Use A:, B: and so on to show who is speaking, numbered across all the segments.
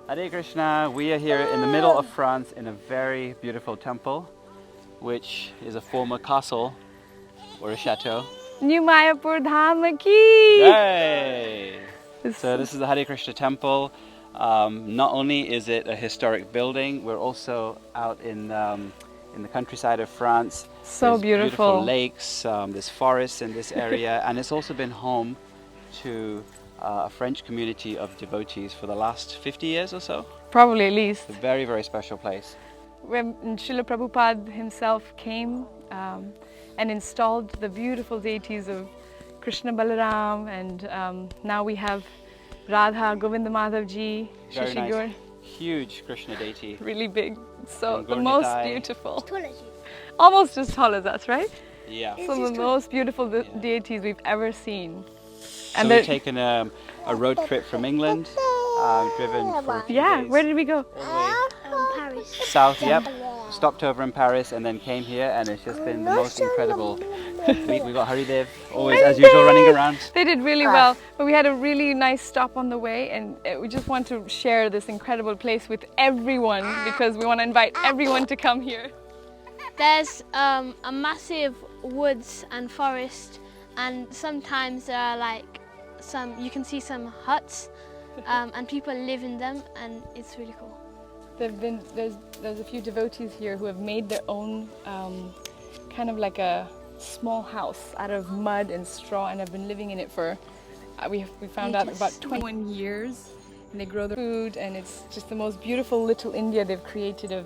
A: Hare Krishna, we are here in the middle of France in a very beautiful temple, which is a former castle or a chateau.
B: New Mayapur Dham ki!
A: Yay! So this is the Hare Krishna temple. Not only is it a historic building, we're also out in the countryside of France.
B: So
A: There's beautiful
B: beautiful.
A: lakes, there's forests in this area, and it's also been home to a French community of devotees for the last 50 years or so.
B: Probably at least.
A: It's a very, very special place.
B: When Srila Prabhupada himself came and installed the beautiful deities of Krishna Balaram, and now we have Radha, Govinda Madhavji,
A: Very nice.
B: Gaur,
A: Huge Krishna deity.
B: really big. So
A: And
B: the most
A: Gaur-Nitai.
B: beautiful. Almost as tall as us, right?
A: Yeah.
B: Some of the most beautiful deities we've ever seen.
A: So we've taken a road trip from England, driven for a few
B: yeah,
A: days
B: where did we go?
C: Paris.
A: south, yep. Stopped over in Paris and then came here, and it's just been the most incredible week. We got Haridev, always as usual running around.
B: They did really well, but we had a really nice stop on the way, and we just want to share this incredible place with everyone because we want to invite everyone to come here.
C: There's a massive woods and forest, and sometimes there are like you can see some huts, and people live in them, and it's really cool.
B: There's a few devotees here who have made their own kind of like a small house out of mud and straw, and have been living in it for we found out about 21 years, and they grow their food, and it's just the most beautiful little India they've created of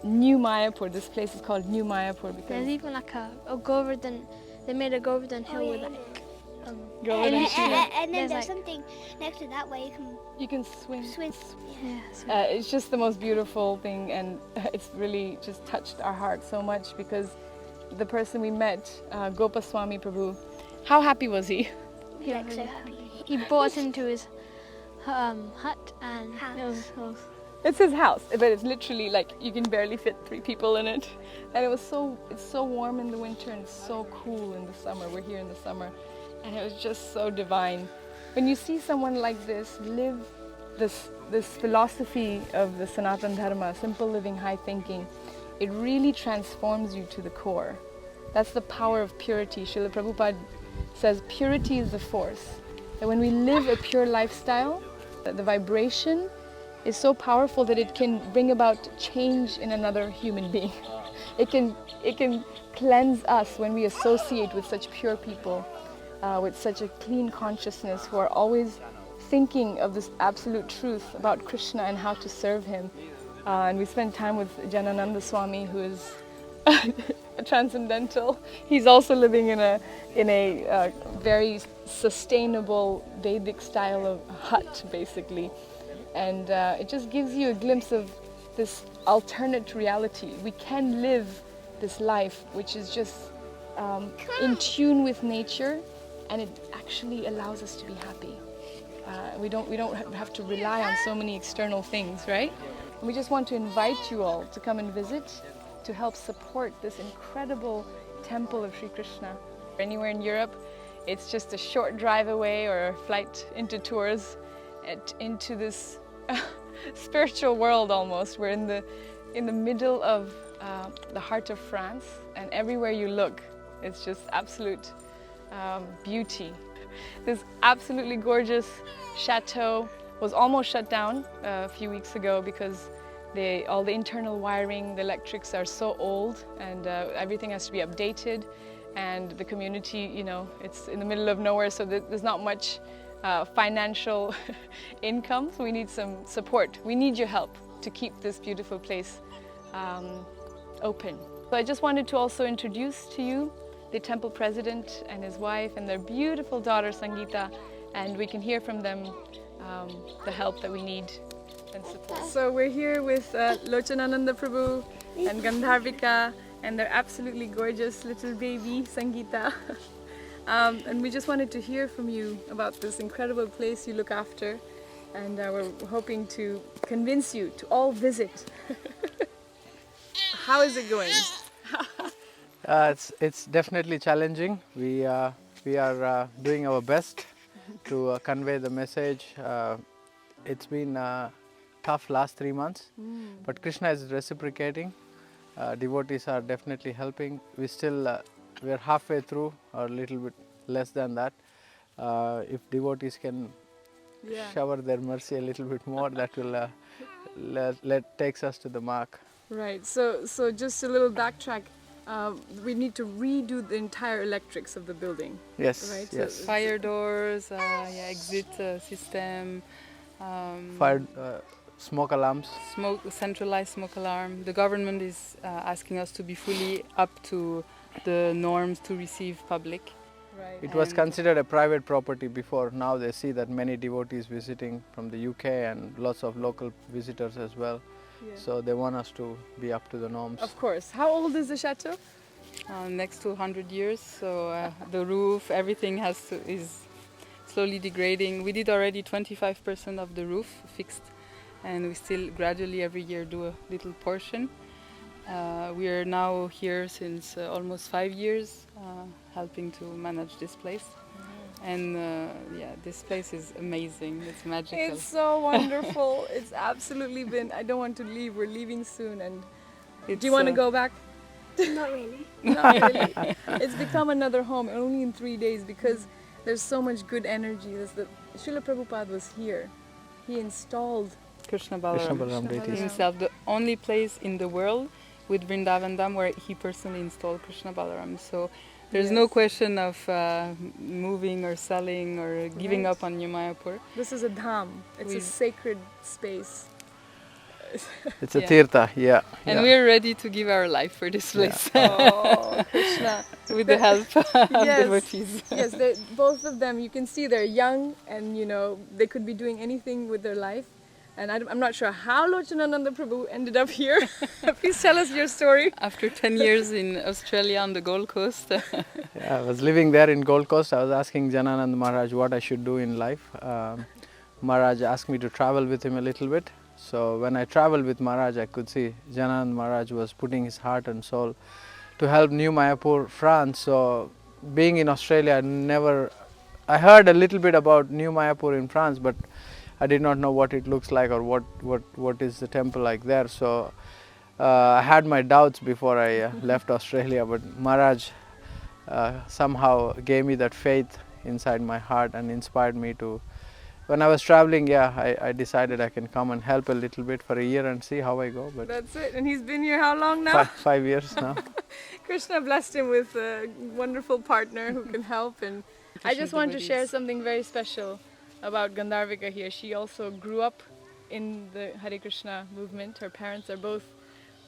B: New Mayapur. This place is called New Mayapur because
C: There's even like a Govardhan. They made a Govardhan hill with like.
B: Govardhan Shila.
D: And then
C: There's
D: there's
C: like-
D: something next to that way
B: You can swim.
D: swim.
C: Yeah,
B: It's just the most beautiful thing, and it's really just touched our heart so much because the person we met, Gopaswami Prabhu, how happy was he?
C: he was really happy. He brought us into his hut, and it was
B: It's his house, but it's literally like you can barely fit 3 people in it. And it's so warm in the winter and so cool in the summer. We're here in the summer, and it was just so divine. When you see someone like this live this philosophy of the Sanatana Dharma, simple living, high thinking, it really transforms you to the core. That's the power of purity. Srila Prabhupada says purity is the force. That when we live a pure lifestyle, the vibration is so powerful that it can bring about change in another human being. It can cleanse us when we associate with such pure people, with such a clean consciousness who are always thinking of this absolute truth about Krishna and how to serve him. And we spent time with Janananda Swami, who is transcendental. He's also living in a very sustainable Vedic style of hut, basically. And it just gives you a glimpse of this alternate reality. We can live this life which is just in tune with nature, and it actually allows us to be happy. We don't have to rely on so many external things, right? We just want to invite you all to come and visit, to help support this incredible temple of Sri Krishna. Anywhere in Europe, it's just a short drive away or a flight into Tours, into this spiritual world almost. We're in the middle of the heart of France, and everywhere you look, it's just absolute beauty. This absolutely gorgeous chateau was almost shut down a few weeks ago because all the internal wiring, the electrics are so old, and everything has to be updated. And the community, it's in the middle of nowhere, so there's not much financial income, so we need some support. We need your help to keep this beautiful place open. So I just wanted to also introduce to you the temple president and his wife and their beautiful daughter Sangeeta, and we can hear from them the help that we need and support. So we're here with Locanananda Prabhu and Gandharvika and their absolutely gorgeous little baby Sangeeta. And we just wanted to hear from you about this incredible place you look after, and we're hoping to convince you to all visit. How is it going?
E: It's definitely challenging. We are doing our best to convey the message. It's been tough last 3 months, but Krishna is reciprocating. Devotees are definitely helping. We're halfway through, or a little bit less than that. If devotees can shower their mercy a little bit more, that will takes us to the mark.
B: Right. So just a little backtrack. We need to redo the entire electrics of the building.
E: Yes,
B: Right, so
E: yes.
D: Fire doors, exit system,
E: Fire, smoke alarms.
D: centralized smoke alarm. The government is asking us to be fully up to the norms to receive public.
B: Right.
E: It was
D: And-
E: considered a private property before. Now they see that many devotees visiting from the UK and lots of local visitors as well.
B: Yeah.
E: So they want us to be up to the norms.
B: Of course. How old is the chateau?
D: Next to 100 years, so the roof, everything is slowly degrading. We did already 25% of the roof fixed, and we still gradually every year do a little portion. We are now here since almost 5 years, helping to manage this place. And this place is amazing. It's magical.
B: It's so wonderful. It's absolutely been. I don't want to leave. We're leaving soon. And do you want to go back?
C: Not really.
B: Not really. It's become another home only in 3 days because there's so much good energy. Srila Prabhupada was here. He installed
D: Krishna
E: Krishna
D: Balaram
E: Balaram deities.
D: himself, the only place in the world with Vrindavan Dham where he personally installed Krishna Balaram. So there's no
B: Yes.
D: question of moving or selling or giving
B: Right.
D: up on New Mayapur.
B: This is a dham. It's a
D: We-
B: sacred space.
E: It's a
D: Yeah.
E: tirtha, yeah.
D: And
E: yeah.
D: we're ready to give our life for this place
B: Oh, Krishna.
D: with the help of
B: Yes.
D: devotees.
B: Yes, both of them, you can see they're young and they could be doing anything with their life. And I'm not sure how Locanananda Prabhu ended up here. Please tell us your story.
D: After 10 years in Australia on the Gold Coast,
E: Yeah, I was living there in Gold Coast. I was asking Janananda Maharaj what I should do in life. Maharaj asked me to travel with him a little bit. So when I traveled with Maharaj, I could see Janananda Maharaj was putting his heart and soul to help New Mayapur France. So being in Australia, I heard a little bit about New Mayapur in France, but I did not know what it looks like or what is the temple like there. So I had my doubts before I left Australia, but Maharaj somehow gave me that faith inside my heart and inspired me to. When I was traveling, I decided I can come and help a little bit for a year and see how I go. But
B: That's it. And he's been here how long now?
E: 5 years now.
B: Krishna blessed him with a wonderful partner who can help. And I just want to share something very special about Gandharvika here. She also grew up in the Hare Krishna movement. Her parents are both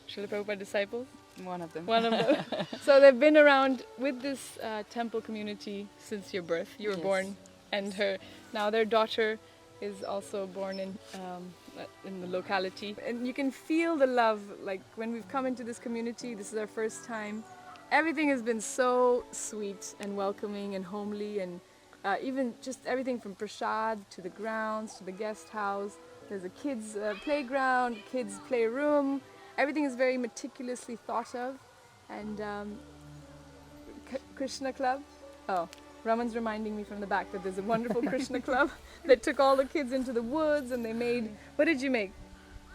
B: Srila Prabhupada disciples.
D: one of them.
B: One of them. So they've been around with this temple community since your birth. You were
D: Yes.
B: born, and now their daughter is also born in the locality. And you can feel the love. Like when we've come into this community, this is our first time. Everything has been so sweet and welcoming and homely, and even just everything from prasad to the grounds to the guest house. There's a kids' playground, kids' playroom. Everything is very meticulously thought of. And Krishna Club. Oh, Raman's reminding me from the back that there's a wonderful Krishna Club that took all the kids into the woods and they made. What did you make?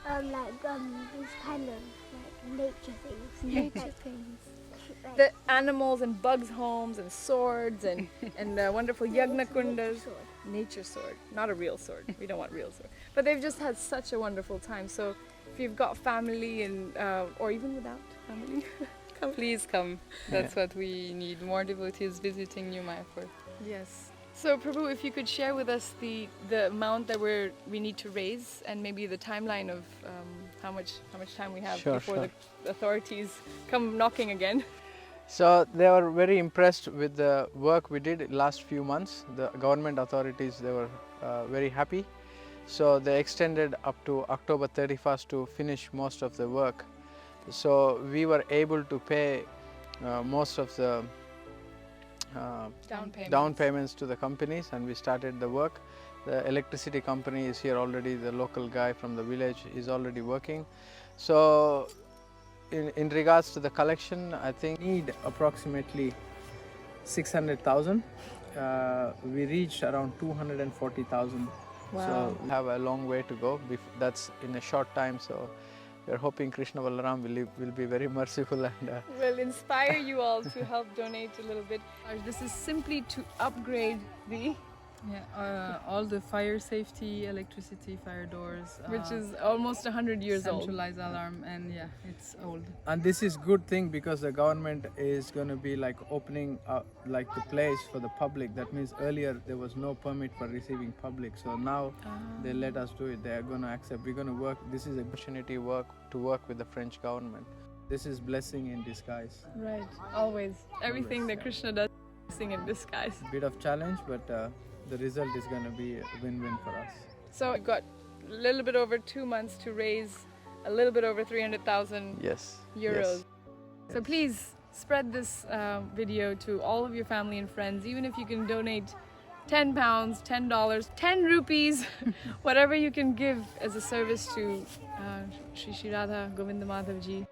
F: These kind of nature things.
C: Nature things.
B: The animals and bugs' homes and swords and wonderful yagna kundas. Nature sword, not a real sword. We don't want real sword. But they've just had such a wonderful time. So if you've got family and or even without family, come.
D: Please come. That's what we need. More devotees visiting New Mayapur.
B: Yes. So Prabhu, if you could share with us the amount that we need to raise and maybe the timeline of how much time we have
E: Sure,
B: before
E: sure.
B: the authorities come knocking again.
E: So they were very impressed with the work we did last few months. The government authorities, they were very happy. So they extended up to October 31st to finish most of the work. So we were able to pay most of the down payments to the companies, and we started the work. The electricity company is here already. The local guy from the village is already working. So in regards to the collection, I think we need approximately 600,000. We reached around 240,000 So we have a long way to go. That's in a short time. So we're hoping Krishna Balaram will be very merciful and
B: will inspire you all to help donate a little bit. This is simply to upgrade the,
D: all the fire safety, electricity, fire doors,
B: which is almost 100 years old.
D: Centralized alarm, and it's old.
E: And this is good thing because the government is going to be like opening like the place for the public. That means earlier there was no permit for receiving public. So now they let us do it. They are going to accept. We're going to work. This is an opportunity to work with the French government. This is blessing in disguise.
B: Right, always. Everything that Krishna does is blessing in disguise.
E: Bit of challenge, but the result is going to be a win-win for us.
B: So we've got a little bit over 2 months to raise a little bit over 300,000
E: Yes.
B: euros.
E: Yes.
B: So please spread this video to all of your family and friends, even if you can donate 10 pounds, $10, 10 rupees, whatever you can give as a service to Shri Shri Radha Govinda Madhavji.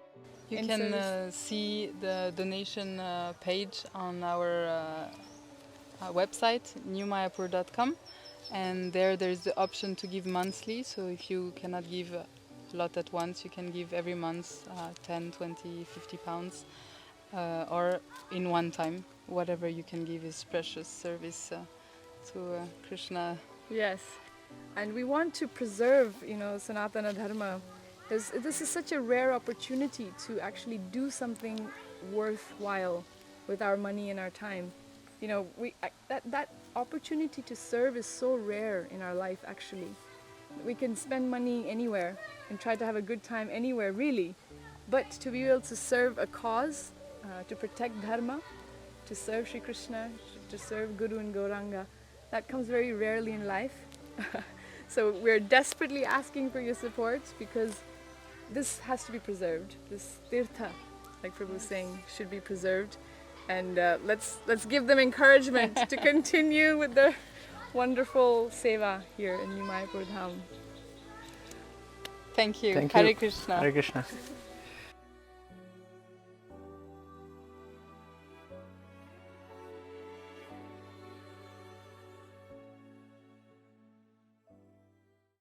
D: You can see the donation page on our website, newmayapur.com, and there's the option to give monthly. So if you cannot give a lot at once, you can give every month 10, 20, 50 pounds, or in one time. Whatever you can give is precious service to Krishna.
B: Yes, and we want to preserve, Sanatana Dharma. This is such a rare opportunity to actually do something worthwhile with our money and our time. That opportunity to serve is so rare in our life, actually. We can spend money anywhere and try to have a good time anywhere, really. But to be able to serve a cause, to protect Dharma, to serve Shri Krishna, to serve Guru and Gauranga, that comes very rarely in life. So we're desperately asking for your support because this has to be preserved. This tirtha, like Prabhu was saying, should be preserved. And let's give them encouragement to continue with their wonderful seva here in New Mayapur Dham.
D: Thank you.
E: Thank
D: Hare
E: you.
D: Krishna.
E: Hare Krishna.